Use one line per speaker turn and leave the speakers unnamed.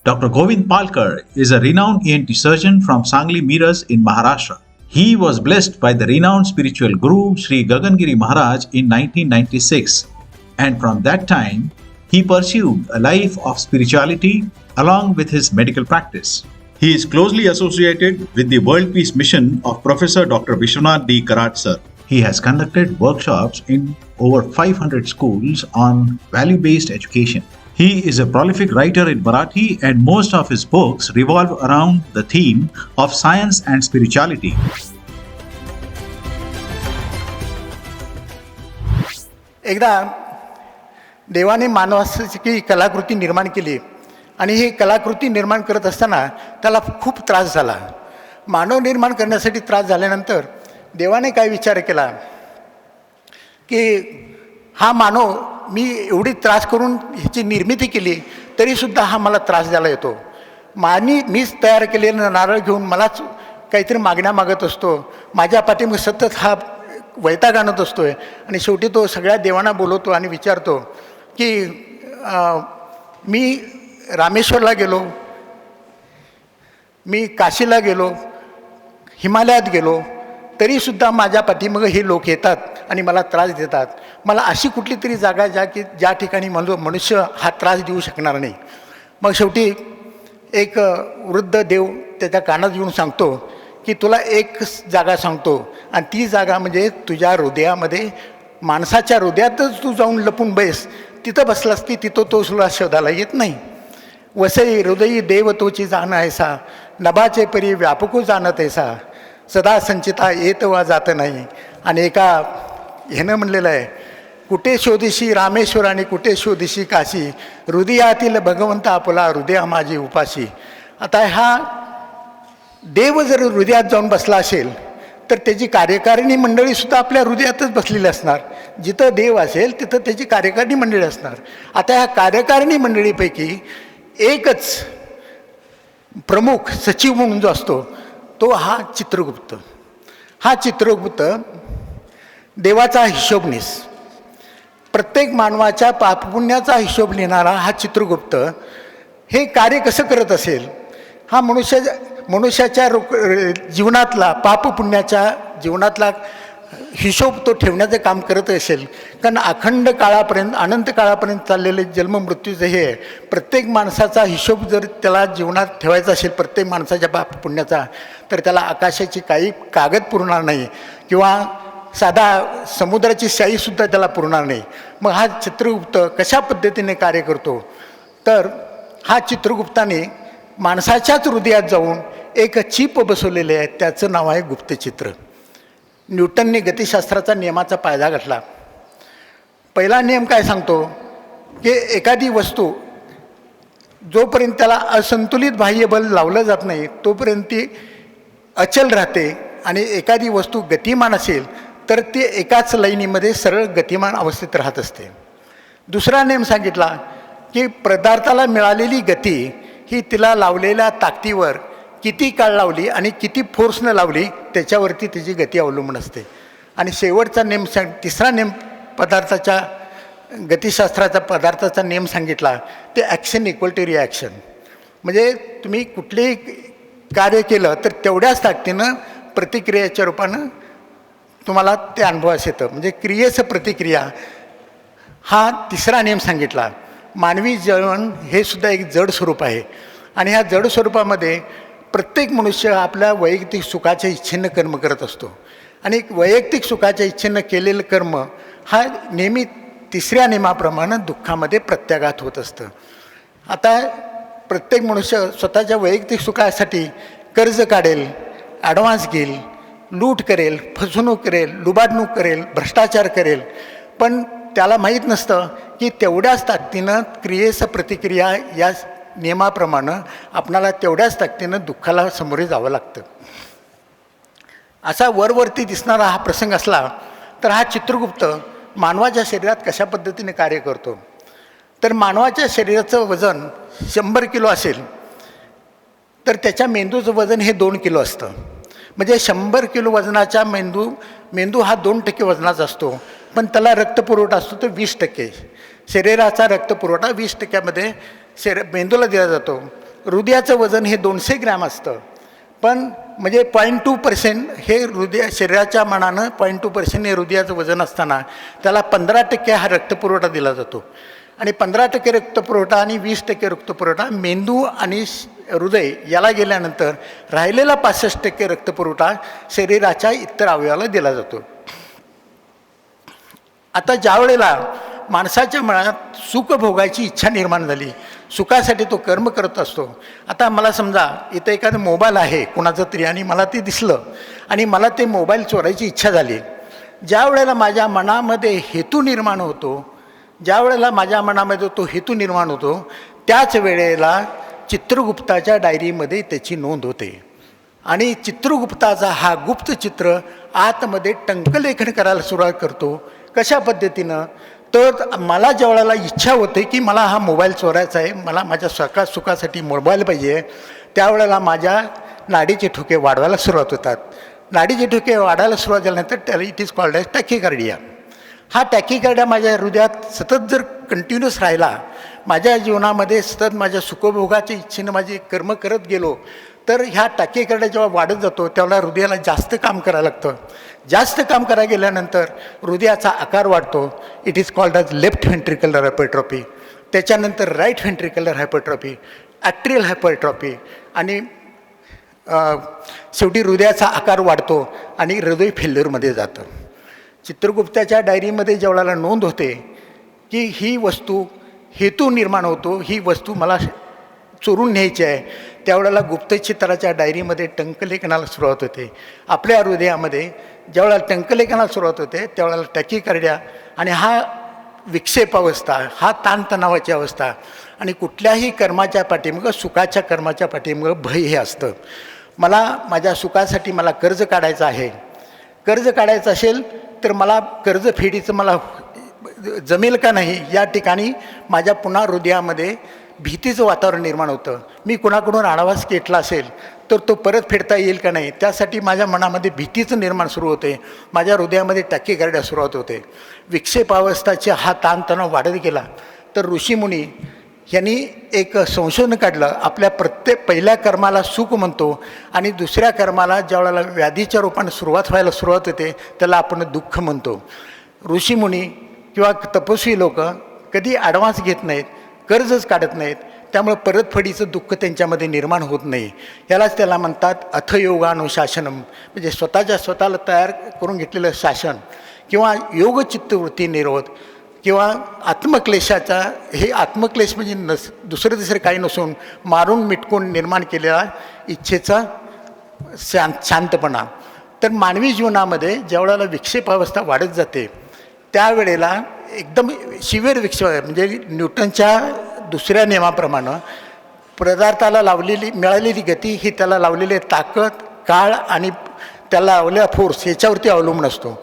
Dr. Govind Palkar is a renowned ENT surgeon from Sangli-Miraj in Maharashtra. He was blessed by the renowned spiritual Guru Shri Gagangiri Maharaj in 1996, and from that time, he pursued a life of spirituality along with his medical practice. He is closely associated with the World Peace Mission of Professor Dr. Vishwanath D. Karad sir. He has conducted workshops in over 500 schools on value-based education. He is a prolific writer in Marathi, and most of his books revolve around the theme of science and spirituality.
एकदा देवाने मानवाची कलाकृती निर्माण केली आणि ही कलाकृती निर्माण करत असताना त्याला खूप त्रास झाला. मानव निर्माण करण्यासाठी त्रास झाल्यानंतर देवाने काय विचार केला की हा मानव मी एवढी त्रास करून ह्याची निर्मिती केली तरीसुद्धा हा मला त्रास द्यायला येतो. मीच तयार केलेलं नारळ घेऊन मलाच काहीतरी मागण्या मागत असतो. माझ्या पाठीमागे सतत हा वैताग आणत असतो आहे. आणि शेवटी तो सगळ्या देवांना बोलवतो आणि विचारतो की मी रामेश्वरला गेलो, मी काशीला गेलो, हिमालयात गेलो, तरीसुद्धा माझ्या पाठीमागं हे लोक येतात आणि मला त्रास देतात. मला अशी कुठली तरी जागा ज्या ठिकाणी मनुष्य हा त्रास देऊ शकणार नाही. मग शेवटी एक वृद्ध देव त्याच्या कानात येऊन सांगतो की तुला एक जागा सांगतो आणि ती जागा म्हणजे तुझ्या हृदयामध्ये, माणसाच्या हृदयातच तू जाऊन लपून बैस. तिथं बसलास की तिथं तो तुला शोधायला येत नाही. वसई हृदयी देव तोची जाण ऐसा, नभाचे परी व्यापकू जाणत ऐसा, सदा संचिता येत वा जात नाही. आणि एका ह्यानं म्हणलेलं आहे, कुठे शोधिशी रामेश्वर आणि कुठे शोधिशी काशी, हृदयातील भगवंत आपला हृदया माझी उपाशी. आता हा देव जर हृदयात जाऊन बसला असेल तर त्याची कार्यकारिणी मंडळीसुद्धा आपल्या हृदयातच बसलेली असणार. जिथं देव असेल तिथं त्याची कार्यकारिणी मंडळी असणार. आता ह्या कार्यकारिणी मंडळीपैकी एकच प्रमुख सचिव म्हणून जो असतो तो हा चित्रगुप्त. हा चित्रगुप्त देवाचा हिशोबनीस, प्रत्येक मानवाच्या पापपुण्याचा हिशोब लिहिणारा हा चित्रगुप्त हे कार्य कसं करत असेल, हा मनुष्याच्या जीवनातला, पापपुण्याच्या जीवनातला हिशोब तो ठेवण्याचं काम करत असेल. कारण अखंड काळापर्यंत, अनंत काळापर्यंत चाललेले जन्ममृत्यूचं हे प्रत्येक माणसाचा हिशोब जर त्याला जीवनात ठेवायचा असेल, प्रत्येक माणसाच्या पापपुण्याचा, तर त्याला आकाशाची काही कागद पुरणार नाही किंवा साधा समुद्राची शाईसुद्धा त्याला पुरणार नाही. मग हा चित्रगुप्त कशा पद्धतीने कार्य करतो, तर हा चित्रगुप्ताने माणसाच्याच हृदयात जाऊन एक चिप बसवलेले आहे. त्याचं नाव आहे गुप्तचित्र. न्यूटनने गतिशास्त्राचा नियमाचा पायदा घातला. पहिला नियम काय सांगतो की एखादी वस्तू जोपर्यंत त्याला असंतुलित बाह्यबल लावलं जात नाही तोपर्यंत ती अचल राहते. आणि एखादी वस्तू गतिमान असेल तर ती एकाच लाईनीमध्ये सरळ गतिमान अवस्थेत राहत असते. दुसरा नियम सांगितला की पदार्थाला मिळालेली गती ही तिला लावलेल्या ताकदीवर किती काळ लावली आणि किती फोर्सनं लावली त्याच्यावरती त्याची गती अवलंबून असते. आणि शेवटचा नियम तिसरा नियम पदार्थाच्या गतिशास्त्राचा पदार्थाचा नियम सांगितला ते ॲक्शन इक्वल टू रिॲक्शन. म्हणजे तुम्ही कुठलेही कार्य केलं तर तेवढ्याच ताकदीनं प्रतिक्रियेच्या रूपानं तुम्हाला ते अनुभवास येतं. म्हणजे क्रियेचं प्रतिक्रिया हा तिसरा नियम सांगितला. मानवी जीवन हे सुद्धा एक जड स्वरूप आहे आणि ह्या जड स्वरूपामध्ये प्रत्येक मनुष्य आपल्या वैयक्तिक सुखाच्या इच्छेनं कर्म करत असतो. आणि वैयक्तिक सुखाच्या इच्छेनं केलेलं कर्म हा नेहमी तिसऱ्या नियमाप्रमाणे दुःखामध्ये प्रत्याघात होत असतं. आता प्रत्येक मनुष्य स्वतःच्या वैयक्तिक सुखासाठी कर्ज काढेल, ॲडव्हान्स घेईल, लूट करेल, फसवणूक करेल, लुबाडणूक करेल, भ्रष्टाचार करेल. पण त्याला माहीत नसतं की तेवढ्याच ताकदीनं क्रियेचं प्रतिक्रिया या नियमाप्रमाणे आपणाला तेवढ्याच ताकदीनं दुःखाला सामोरे जावं लागतं. असा वरवरती दिसणारा हा प्रसंग असला तर हा चित्रगुप्त मानवाच्या शरीरात कशा पद्धतीने कार्य करतो, तर मानवाच्या शरीराचं वजन 100 किलो असेल तर त्याच्या मेंदूचं वजन हे 2 किलो असतं. म्हणजे 100 किलो वजनाचा मेंदू हा 2% वजनाचा असतो. पण त्याला रक्तपुरवठा असतो तो 20%. शरीराचा रक्तपुरवठा 20%मध्ये मेंदूला दिला जातो हृदयाचं वजन हे 200 ग्रॅम असतं, पण म्हणजे 0.2% हे शरीराच्या मानानं 0.2% हे हृदयाचं वजन असताना त्याला 15% हा रक्तपुरवठा दिला जातो. आणि 15% रक्तपुरवठा आणि 20% रक्तपुरवठा मेंदू आणि हृदय याला गेल्यानंतर राहिलेला 65% रक्तपुरवठा शरीराच्या इतर अवयवाला दिला जातो. आता ज्या वेळेला माणसाच्या मनात सुख भोगायची इच्छा निर्माण झाली, सुखासाठी तो कर्म करत असतो. आता मला समजा इथं एखादं मोबाईल आहे कुणाचं तरी आणि मला ते दिसलं आणि मला ते मोबाईल चोरायची इच्छा झाली. ज्या वेळेला माझ्या मनामध्ये हेतू निर्माण होतो, ज्या वेळेला माझ्या मनामध्ये तो हेतू निर्माण होतो, त्याच वेळेला चित्रगुप्ताच्या डायरीमध्ये त्याची नोंद होते. आणि चित्रगुप्ताचा हा गुप्त चित्र आतमध्ये टंकलेखन करायला सुरुवात करतो. कशा पद्धतीनं, तर मला ज्या वेळेला इच्छा होते की मला हा मोबाईल चोरायचा आहे, मला माझ्या सुखासाठी मोबाईल पाहिजे, त्यावेळेला माझ्या नाडीचे ठोके वाढवायला सुरुवात होतात. नाडीचे ठोके वाढायला सुरुवात झाल्यानंतर त्याला इट इज कॉल्ड एज टॅकिकार्डिया. हा टॅकिकार्डिया माझ्या हृदयात सतत जर कंटिन्यूस राहिला, माझ्या जीवनामध्ये सतत माझ्या सुखभोगाच्या इच्छेनं माझे कर्म करत गेलो, तर ह्या टॅकिकार्डिया जेव्हा वाढत जातो त्यावेळेला हृदयाला जास्त काम करायला लागतं. जास्त काम करायला गेल्यानंतर हृदयाचा आकार वाढतो. It is called as left ventricular hypertrophy. त्याच्यानंतर राईट व्हेंट्रिकलर हायपरट्रॉफी, ॲट्रियल हायपरट्रॉफी आणि शेवटी हृदयाचा आकार वाढतो आणि हृदय फेल्युअरमध्ये जातं. चित्रगुप्ताच्या डायरीमध्ये ज्यावेळेला नोंद होते की ही वस्तू हेतू निर्माण होतो, ही वस्तू मला चोरून न्यायची आहे, त्यावेळेला गुप्तचित्राच्या डायरीमध्ये टंकलेखनाला सुरुवात होते. आपल्या हृदयामध्ये ज्यावेळेला टंकलेखनाला सुरुवात होते त्यावेळेला टॅकिकार्डिया आणि हा विक्षेप अवस्था, हा ताणतणावाची अवस्था आणि कुठल्याही कर्माच्या पाठीमागं, सुखाच्या कर्माच्या पाठीमागं भय हे असतं. मला माझ्या सुखासाठी मला कर्ज काढायचं आहे, कर्ज काढायचं असेल तर मला कर्जफेडीचं मला जमेल का नाही, या ठिकाणी माझ्या पुन्हा हृदयामध्ये भीतीचं वातावरण निर्माण होतं. मी कुणाकडून आढावाच घेतला असेल तर तो परत फेडता येईल का नाही, त्यासाठी माझ्या मनामध्ये भीतीचं निर्माण सुरू होते. माझ्या हृदयामध्ये टॅकिकार्डिया सुरुवात होते. विक्षेपावस्थाचा हा ताणतणाव वाढत गेला. तर ऋषीमुनी यांनी एक संशोधन काढलं. आपल्या पहिल्या कर्माला सुख म्हणतो आणि दुसऱ्या कर्माला ज्यावेळेला व्याधीच्या रूपाने सुरुवात होते त्याला आपण दुःख म्हणतो. ऋषीमुनी किंवा तपस्वी लोक कधी ॲडव्हान्स घेत नाहीत, कर्जच काढत नाहीत, त्यामुळे परतफेडीचं दुःख त्यांच्यामध्ये निर्माण होत नाही. यालाच त्याला म्हणतात अथयोगानुशासनम, म्हणजे स्वतःला तयार करून घेतलेलं शासन किंवा योगचित्तवृत्ती निरोध किंवा आत्मक्लेशाचा, हे आत्मक्लेश म्हणजे दुसरं काही नसून मारून मिटकून निर्माण केलेला इच्छेचा शांतपणा. तर मानवी जीवनामध्ये ज्यावेळेला विक्षेपावस्था वाढत जाते त्यावेळेला एकदम शिवेर विक्षेप, म्हणजे न्यूटनच्या दुसऱ्या नियमाप्रमाणे पदार्थाला मिळालेली गती ही त्याला लावलेली ताकद, काळ आणि त्याला लावलेला फोर्स याच्यावरती अवलंबून असतो.